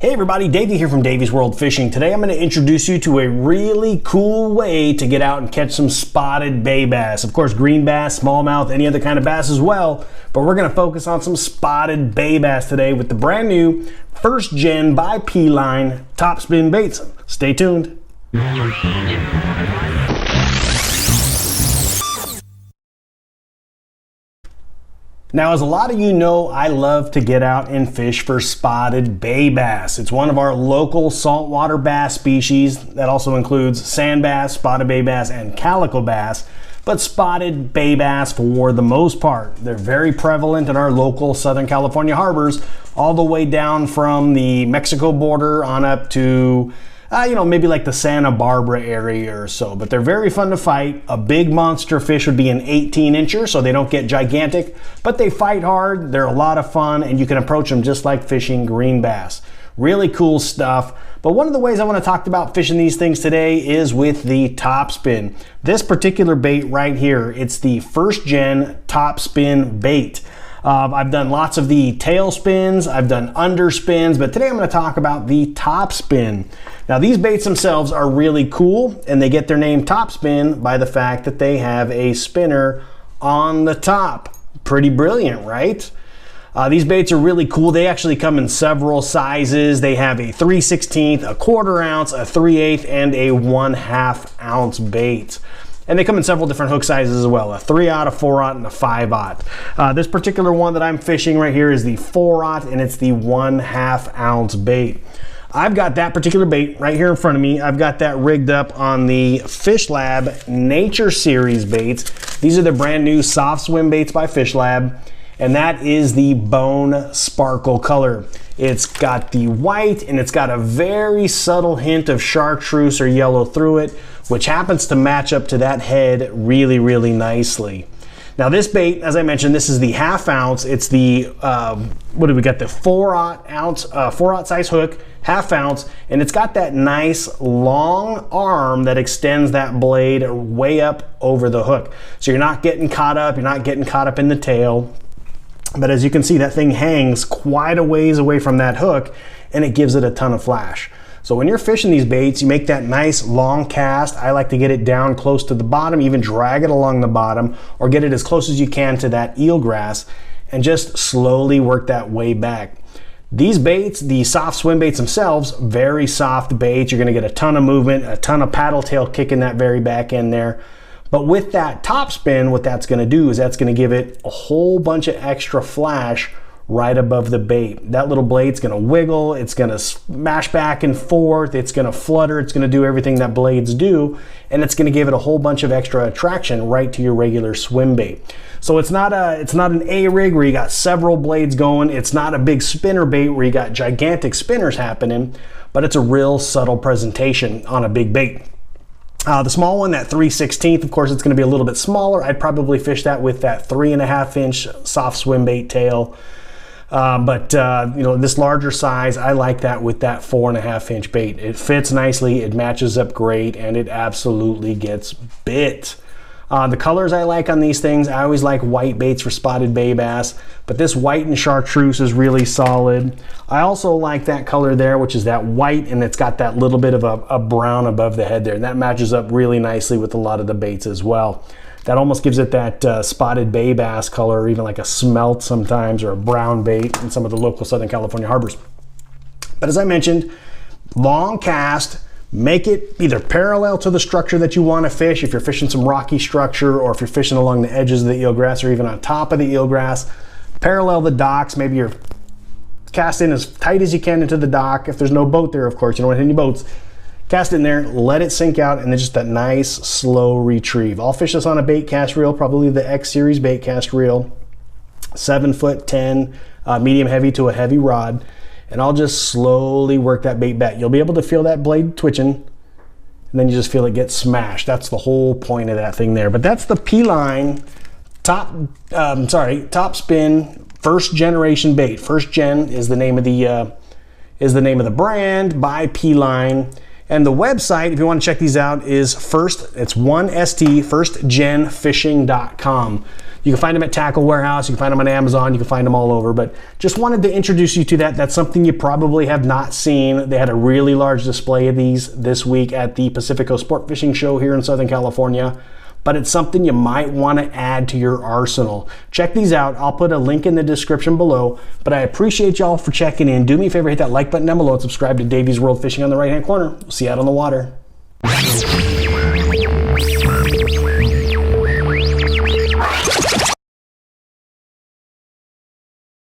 Hey everybody, Davey here from Davey's World Fishing. Today I'm going to introduce you to a really cool way to get out and catch some spotted bay bass. Of course, green bass, smallmouth, any other kind of bass as well, but we're going to focus on some spotted bay bass today with the brand new first gen by P-Line top spin baits. Stay tuned. Now, as a lot of you know, I love to get out and fish for spotted bay bass. It's one of our local saltwater bass species that also includes sand bass, spotted bay bass, and calico bass, but spotted bay bass for the most part. They're very prevalent in our local Southern California harbors, all the way down from the Mexico border on up to maybe like the Santa Barbara area or so, but they're very fun to fight. A big monster fish would be an 18-incher, so they don't get gigantic, but they fight hard. They're a lot of fun, and you can approach them just like fishing green bass. Really cool stuff. But one of the ways I want to talk about fishing these things today is with the top spin. This particular bait right here, it's the first gen top spin bait. I've done lots of the tail spins, I've done under spins, but today I'm going to talk about the top spin. Now these baits themselves are really cool, and they get their name top spin by the fact that they have a spinner on the top. Pretty brilliant, right? These baits are really cool. They actually come in several sizes. They have a 3/16, a 1/4 ounce, a 3/8, and a 1/2 ounce bait. And they come in several different hook sizes as well, a 3/0, a 4/0, and a 5/0. This particular one that I'm fishing right here is the 4/0, and it's the 1/2 ounce bait. I've got that particular bait right here in front of me. I've got that rigged up on the FishLab Nature Series baits. These are the brand new soft swim baits by FishLab, and that is the bone sparkle color. It's got the white, and it's got a very subtle hint of chartreuse or yellow through it, which happens to match up to that head really, really nicely. Now this bait, as I mentioned, this is the 1/2 ounce. It's the, what do we got? The 4/0 ounce, 4/0 size hook, 1/2 ounce, and it's got that nice long arm that extends that blade way up over the hook. So you're not getting caught up in the tail. But as you can see, that thing hangs quite a ways away from that hook, and it gives it a ton of flash. So when you're fishing these baits, you make that nice long cast. I like to get it down close to the bottom, even drag it along the bottom, or get it as close as you can to that eelgrass, and just slowly work that way back. These baits, the soft swim baits themselves, very soft baits. You're gonna get a ton of movement, a ton of paddle tail kick in that very back end there. But with that top spin, what that's gonna do is that's gonna give it a whole bunch of extra flash right above the bait. That little blade's gonna wiggle, it's gonna smash back and forth, it's gonna flutter, it's gonna do everything that blades do, and it's gonna give it a whole bunch of extra attraction right to your regular swim bait. So it's not an A-rig where you got several blades going, it's not a big spinner bait where you got gigantic spinners happening, but it's a real subtle presentation on a big bait. The small one, that 3/16, of course, it's going to be a little bit smaller. I'd probably fish that with that 3.5 inch soft swim bait tail. This larger size, I like that with that 4.5 inch bait. It fits nicely, it matches up great, and it absolutely gets bit. The colors I like on these things, I always like white baits for spotted bay bass, but this white and chartreuse is really solid. I also like that color there, which is that white, and it's got that little bit of a brown above the head there, and that matches up really nicely with a lot of the baits as well. That almost gives it that spotted bay bass color, or even like a smelt sometimes, or a brown bait in some of the local Southern California harbors. But as I mentioned, long cast. Make it either parallel to the structure that you want to fish, if you're fishing some rocky structure, or if you're fishing along the edges of the eelgrass, or even on top of the eelgrass. Parallel the docks. Maybe you're casting as tight as you can into the dock. If there's no boat there, of course, you don't want any boats. Cast in there, let it sink out, and then just that nice slow retrieve. I'll fish this on a bait cast reel, probably the X series bait cast reel, 7'10", medium heavy to a heavy rod. And I'll just slowly work that bait back. You'll be able to feel that blade twitching, and then you just feel it get smashed. That's the whole point of that thing there. But that's the P-Line top spin first generation bait. First gen is the name of the brand by P-Line. And the website, if you want to check these out, is firstgenfishing.com. You can find them at Tackle Warehouse, you can find them on Amazon, you can find them all over, but just wanted to introduce you to that. That's something you probably have not seen. They had a really large display of these this week at the Pacifico Sport Fishing Show here in Southern California, but it's something you might want to add to your arsenal. Check these out. I'll put a link in the description below, but I appreciate y'all for checking in. Do me a favor, hit that like button down below and subscribe to Davey's World Fishing on the right-hand corner. We'll see you out on the water.